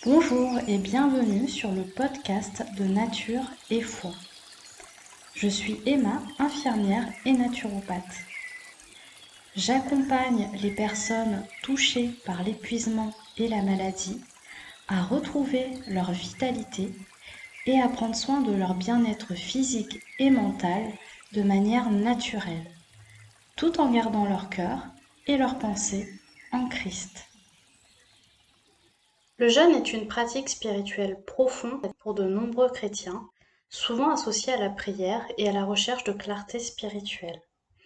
Bonjour et bienvenue sur le podcast de Nature et Foi. Je suis Emma, infirmière et naturopathe. J'accompagne les personnes touchées par l'épuisement et la maladie à retrouver leur vitalité et à prendre soin de leur bien-être physique et mental de manière naturelle, tout en gardant leur cœur et leurs pensées en Christ. Le jeûne est une pratique spirituelle profonde pour de nombreux chrétiens, souvent associée à la prière et à la recherche de clarté spirituelle.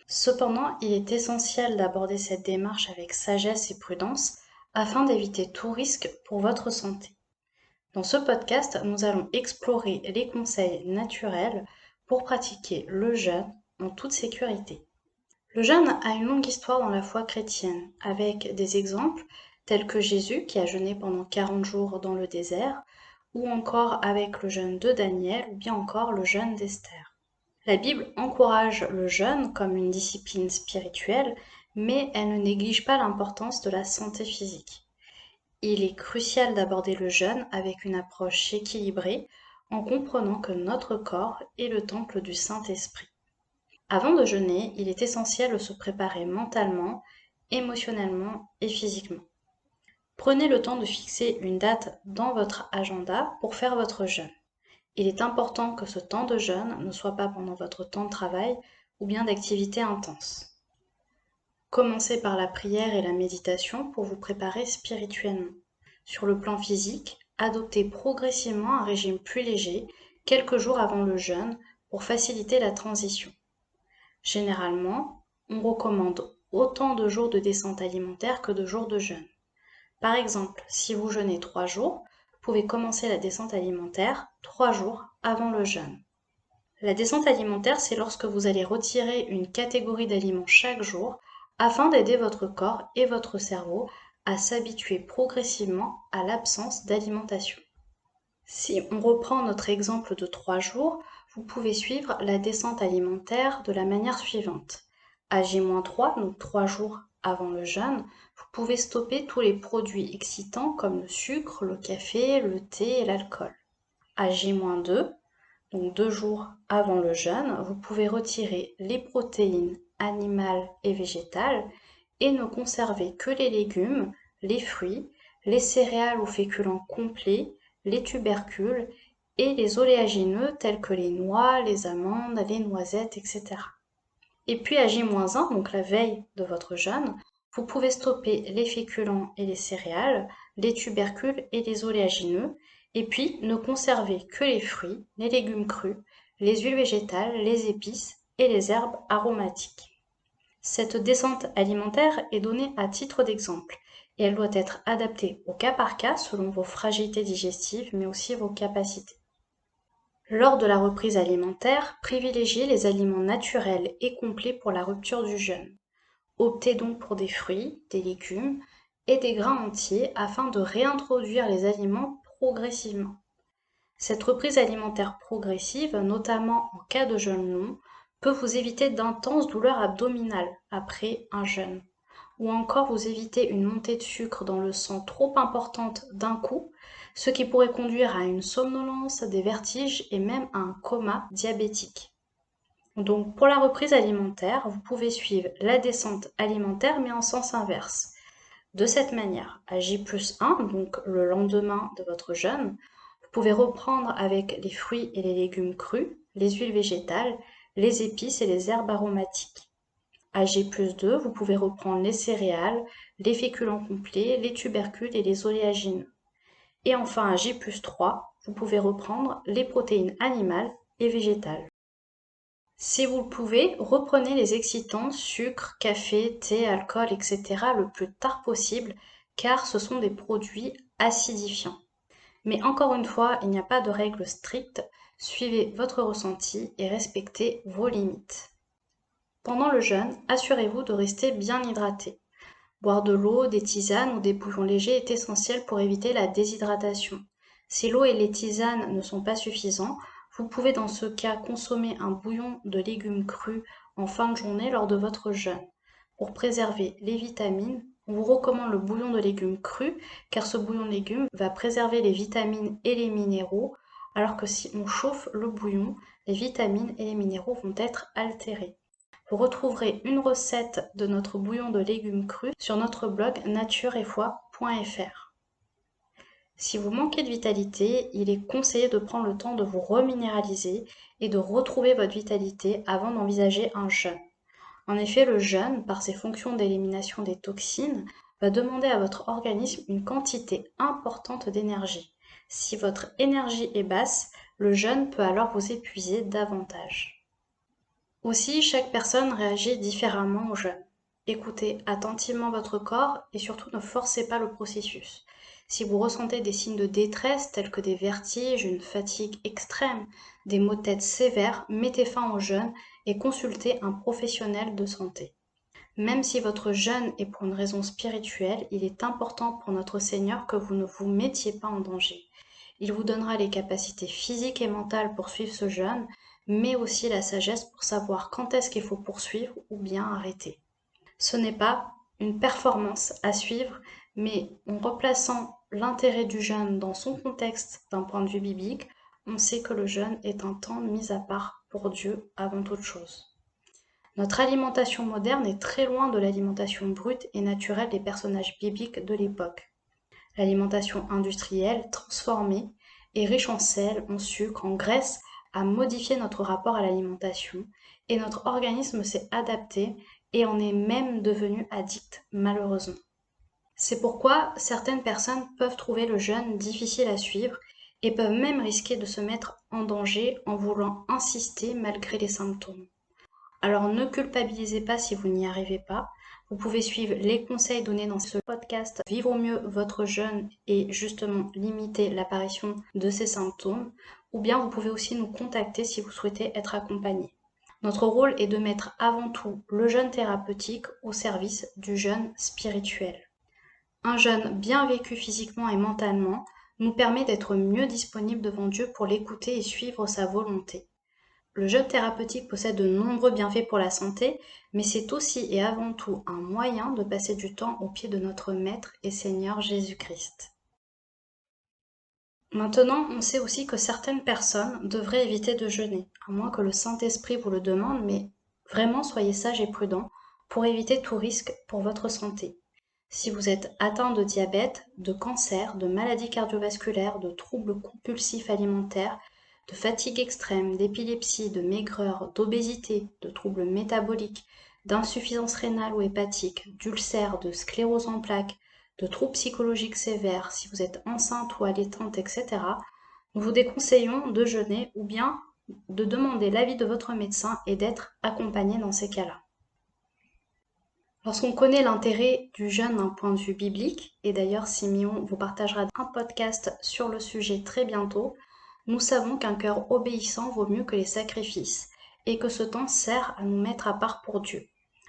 Cependant, il est essentiel d'aborder cette démarche avec sagesse et prudence afin d'éviter tout risque pour votre santé. Dans ce podcast, nous allons explorer les conseils naturels pour pratiquer le jeûne en toute sécurité. Le jeûne a une longue histoire dans la foi chrétienne, avec des exemples tels que Jésus qui a jeûné pendant 40 jours dans le désert, ou encore avec le jeûne de Daniel, ou bien encore le jeûne d'Esther. La Bible encourage le jeûne comme une discipline spirituelle, mais elle ne néglige pas l'importance de la santé physique. Il est crucial d'aborder le jeûne avec une approche équilibrée, en comprenant que notre corps est le temple du Saint-Esprit. Avant de jeûner, il est essentiel de se préparer mentalement, émotionnellement et physiquement. Prenez le temps de fixer une date dans votre agenda pour faire votre jeûne. Il est important que ce temps de jeûne ne soit pas pendant votre temps de travail ou bien d'activité intense. Commencez par la prière et la méditation pour vous préparer spirituellement. Sur le plan physique, adoptez progressivement un régime plus léger quelques jours avant le jeûne pour faciliter la transition. Généralement, on recommande autant de jours de descente alimentaire que de jours de jeûne. Par exemple, si vous jeûnez 3 jours, vous pouvez commencer la descente alimentaire 3 jours avant le jeûne. La descente alimentaire, c'est lorsque vous allez retirer une catégorie d'aliments chaque jour afin d'aider votre corps et votre cerveau à s'habituer progressivement à l'absence d'alimentation. Si on reprend notre exemple de 3 jours, vous pouvez suivre la descente alimentaire de la manière suivante. À J-3, donc 3 jours avant le jeûne, vous pouvez stopper tous les produits excitants comme le sucre, le café, le thé et l'alcool. À J-2, donc 2 jours avant le jeûne, vous pouvez retirer les protéines animales et végétales et ne conserver que les légumes, les fruits, les céréales ou féculents complets, les tubercules et les oléagineux tels que les noix, les amandes, les noisettes, etc. Et puis à J-1, donc la veille de votre jeûne, vous pouvez stopper les féculents et les céréales, les tubercules et les oléagineux, et puis ne conserver que les fruits, les légumes crus, les huiles végétales, les épices et les herbes aromatiques. Cette descente alimentaire est donnée à titre d'exemple et elle doit être adaptée au cas par cas selon vos fragilités digestives mais aussi vos capacités. Lors de la reprise alimentaire, privilégiez les aliments naturels et complets pour la rupture du jeûne. Optez donc pour des fruits, des légumes et des grains entiers afin de réintroduire les aliments progressivement. Cette reprise alimentaire progressive, notamment en cas de jeûne long, peut vous éviter d'intenses douleurs abdominales après un jeûne, ou encore vous éviter une montée de sucre dans le sang trop importante d'un coup, ce qui pourrait conduire à une somnolence, des vertiges et même à un coma diabétique. Donc pour la reprise alimentaire, vous pouvez suivre la descente alimentaire mais en sens inverse. De cette manière, à J+1, donc le lendemain de votre jeûne, vous pouvez reprendre avec les fruits et les légumes crus, les huiles végétales, les épices et les herbes aromatiques. À J+2, vous pouvez reprendre les céréales, les féculents complets, les tubercules et les oléagineux. Et enfin à J+3, vous pouvez reprendre les protéines animales et végétales. Si vous le pouvez, reprenez les excitants, sucre, café, thé, alcool, etc. le plus tard possible, car ce sont des produits acidifiants. Mais encore une fois, il n'y a pas de règle stricte, suivez votre ressenti et respectez vos limites. Pendant le jeûne, assurez-vous de rester bien hydraté. Boire de l'eau, des tisanes ou des bouillons légers est essentiel pour éviter la déshydratation. Si l'eau et les tisanes ne sont pas suffisants, vous pouvez dans ce cas consommer un bouillon de légumes crus en fin de journée lors de votre jeûne, pour préserver les vitamines On vous recommande le bouillon de légumes cru, car ce bouillon de légumes va préserver les vitamines et les minéraux, alors que si on chauffe le bouillon, les vitamines et les minéraux vont être altérés. Vous retrouverez une recette de notre bouillon de légumes crus sur notre blog natureetfoi.fr. Si vous manquez de vitalité, il est conseillé de prendre le temps de vous reminéraliser et de retrouver votre vitalité avant d'envisager un jeûne. En effet, le jeûne, par ses fonctions d'élimination des toxines, va demander à votre organisme une quantité importante d'énergie. Si votre énergie est basse, le jeûne peut alors vous épuiser davantage. Aussi, chaque personne réagit différemment au jeûne. Écoutez attentivement votre corps et surtout ne forcez pas le processus. Si vous ressentez des signes de détresse tels que des vertiges, une fatigue extrême, des maux de tête sévères, mettez fin au jeûne et consultez un professionnel de santé. Même si votre jeûne est pour une raison spirituelle, il est important pour notre Seigneur que vous ne vous mettiez pas en danger. Il vous donnera les capacités physiques et mentales pour suivre ce jeûne, mais aussi la sagesse pour savoir quand est-ce qu'il faut poursuivre ou bien arrêter. Ce n'est pas une performance à suivre, mais en replaçant l'intérêt du jeûne dans son contexte d'un point de vue biblique, on sait que le jeûne est un temps mis à part pour Dieu avant toute chose. Notre alimentation moderne est très loin de l'alimentation brute et naturelle des personnages bibliques de l'époque. L'alimentation industrielle, transformée et riche en sel, en sucre, en graisse, a modifié notre rapport à l'alimentation et notre organisme s'est adapté et en est même devenu addict, malheureusement. C'est pourquoi certaines personnes peuvent trouver le jeûne difficile à suivre et peuvent même risquer de se mettre en danger en voulant insister malgré les symptômes. Alors ne culpabilisez pas si vous n'y arrivez pas. Vous pouvez suivre les conseils donnés dans ce podcast, vivre au mieux votre jeûne et justement limiter l'apparition de ces symptômes. Ou bien vous pouvez aussi nous contacter si vous souhaitez être accompagné. Notre rôle est de mettre avant tout le jeûne thérapeutique au service du jeûne spirituel. Un jeûne bien vécu physiquement et mentalement nous permet d'être mieux disponibles devant Dieu pour l'écouter et suivre sa volonté. Le jeûne thérapeutique possède de nombreux bienfaits pour la santé, mais c'est aussi et avant tout un moyen de passer du temps au pied de notre Maître et Seigneur Jésus-Christ. Maintenant, on sait aussi que certaines personnes devraient éviter de jeûner, à moins que le Saint-Esprit vous le demande, mais vraiment soyez sages et prudents pour éviter tout risque pour votre santé. Si vous êtes atteint de diabète, de cancer, de maladies cardiovasculaires, de troubles compulsifs alimentaires, de fatigue extrême, d'épilepsie, de maigreur, d'obésité, de troubles métaboliques, d'insuffisance rénale ou hépatique, d'ulcères, de sclérose en plaques, de troubles psychologiques sévères, si vous êtes enceinte ou allaitante, etc., nous vous déconseillons de jeûner ou bien de demander l'avis de votre médecin et d'être accompagné dans ces cas-là. Lorsqu'on connaît l'intérêt du jeûne d'un point de vue biblique, et d'ailleurs Simeon vous partagera un podcast sur le sujet très bientôt, nous savons qu'un cœur obéissant vaut mieux que les sacrifices, et que ce temps sert à nous mettre à part pour Dieu.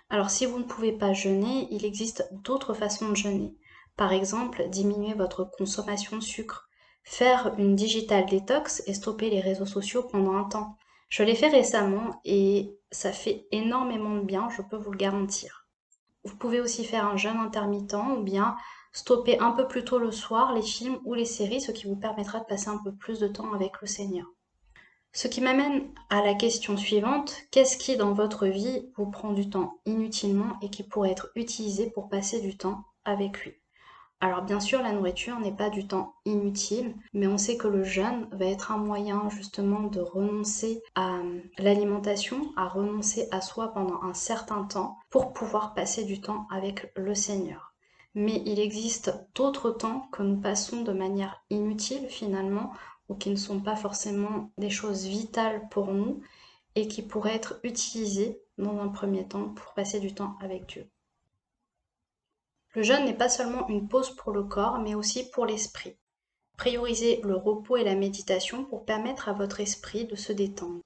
Alors si vous ne pouvez pas jeûner, il existe d'autres façons de jeûner. Par exemple, diminuer votre consommation de sucre, faire une digital détox et stopper les réseaux sociaux pendant un temps. Je l'ai fait récemment et ça fait énormément de bien, je peux vous le garantir. Vous pouvez aussi faire un jeûne intermittent ou bien stopper un peu plus tôt le soir les films ou les séries, ce qui vous permettra de passer un peu plus de temps avec le Seigneur. Ce qui m'amène à la question suivante, qu'est-ce qui dans votre vie vous prend du temps inutilement et qui pourrait être utilisé pour passer du temps avec lui? Alors bien sûr, la nourriture n'est pas du temps inutile, mais on sait que le jeûne va être un moyen justement de renoncer à l'alimentation, à renoncer à soi pendant un certain temps pour pouvoir passer du temps avec le Seigneur. Mais il existe d'autres temps que nous passons de manière inutile finalement, ou qui ne sont pas forcément des choses vitales pour nous, et qui pourraient être utilisés dans un premier temps pour passer du temps avec Dieu. Le jeûne n'est pas seulement une pause pour le corps, mais aussi pour l'esprit. Priorisez le repos et la méditation pour permettre à votre esprit de se détendre.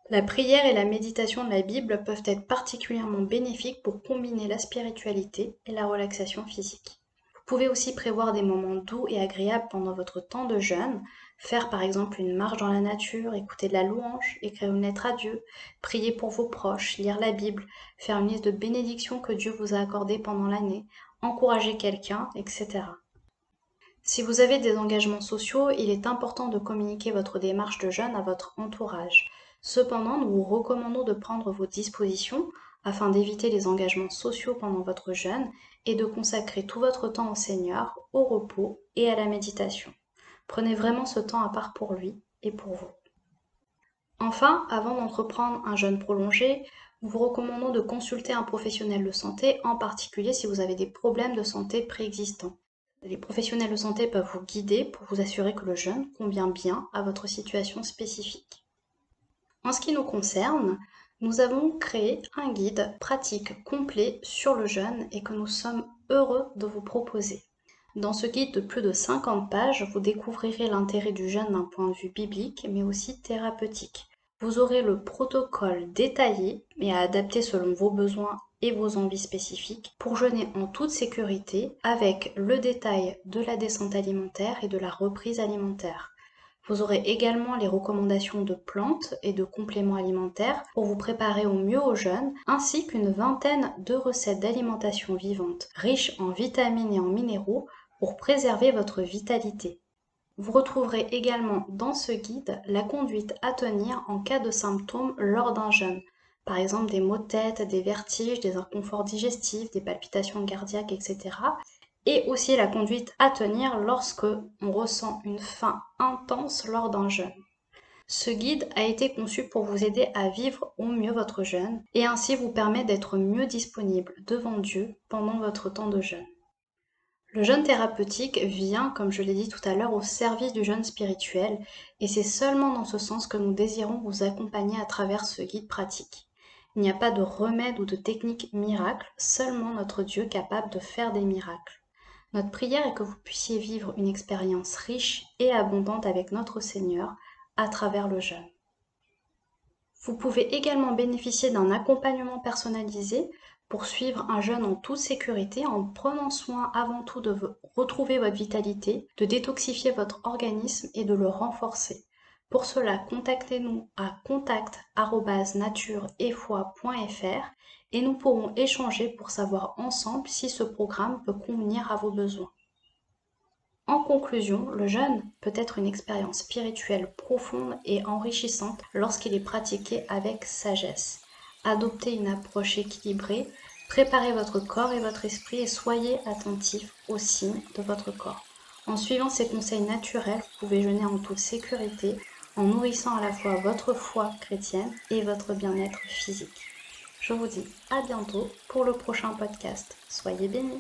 La prière et la méditation de la Bible peuvent être particulièrement bénéfiques pour combiner la spiritualité et la relaxation physique. Vous pouvez aussi prévoir des moments doux et agréables pendant votre temps de jeûne, faire par exemple une marche dans la nature, écouter de la louange, écrire une lettre à Dieu, prier pour vos proches, lire la Bible, faire une liste de bénédictions que Dieu vous a accordées pendant l'année. encourager quelqu'un, etc. Si vous avez des engagements sociaux, il est important de communiquer votre démarche de jeûne à votre entourage. Cependant, nous vous recommandons de prendre vos dispositions afin d'éviter les engagements sociaux pendant votre jeûne et de consacrer tout votre temps au Seigneur, au repos et à la méditation. Prenez vraiment ce temps à part pour lui et pour vous. Enfin, avant d'entreprendre un jeûne prolongé, nous vous recommandons de consulter un professionnel de santé, en particulier si vous avez des problèmes de santé préexistants. Les professionnels de santé peuvent vous guider pour vous assurer que le jeûne convient bien à votre situation spécifique. En ce qui nous concerne, nous avons créé un guide pratique complet sur le jeûne et que nous sommes heureux de vous proposer. Dans ce guide de plus de 50 pages, vous découvrirez l'intérêt du jeûne d'un point de vue biblique, mais aussi thérapeutique. Vous aurez le protocole détaillé et à adapter selon vos besoins et vos envies spécifiques pour jeûner en toute sécurité avec le détail de la descente alimentaire et de la reprise alimentaire. Vous aurez également les recommandations de plantes et de compléments alimentaires pour vous préparer au mieux au jeûne, ainsi qu'une vingtaine de recettes d'alimentation vivante riches en vitamines et en minéraux pour préserver votre vitalité. Vous retrouverez également dans ce guide la conduite à tenir en cas de symptômes lors d'un jeûne, par exemple des maux de tête, des vertiges, des inconforts digestifs, des palpitations cardiaques, etc. Et aussi la conduite à tenir lorsque on ressent une faim intense lors d'un jeûne. Ce guide a été conçu pour vous aider à vivre au mieux votre jeûne et ainsi vous permet d'être mieux disponible devant Dieu pendant votre temps de jeûne. Le jeûne thérapeutique vient, comme je l'ai dit tout à l'heure, au service du jeûne spirituel et c'est seulement dans ce sens que nous désirons vous accompagner à travers ce guide pratique. Il n'y a pas de remède ou de technique miracle, seulement notre Dieu capable de faire des miracles. Notre prière est que vous puissiez vivre une expérience riche et abondante avec notre Seigneur à travers le jeûne. Vous pouvez également bénéficier d'un accompagnement personnalisé pour suivre un jeûne en toute sécurité en prenant soin avant tout de retrouver votre vitalité, de détoxifier votre organisme et de le renforcer. Pour cela, contactez-nous à contact@natureetfoi.fr et nous pourrons échanger pour savoir ensemble si ce programme peut convenir à vos besoins. En conclusion, le jeûne peut être une expérience spirituelle profonde et enrichissante lorsqu'il est pratiqué avec sagesse. Adoptez une approche équilibrée, préparez votre corps et votre esprit et soyez attentifs aux signes de votre corps. En suivant ces conseils naturels, vous pouvez jeûner en toute sécurité, en nourrissant à la fois votre foi chrétienne et votre bien-être physique. Je vous dis à bientôt pour le prochain podcast. Soyez bénis!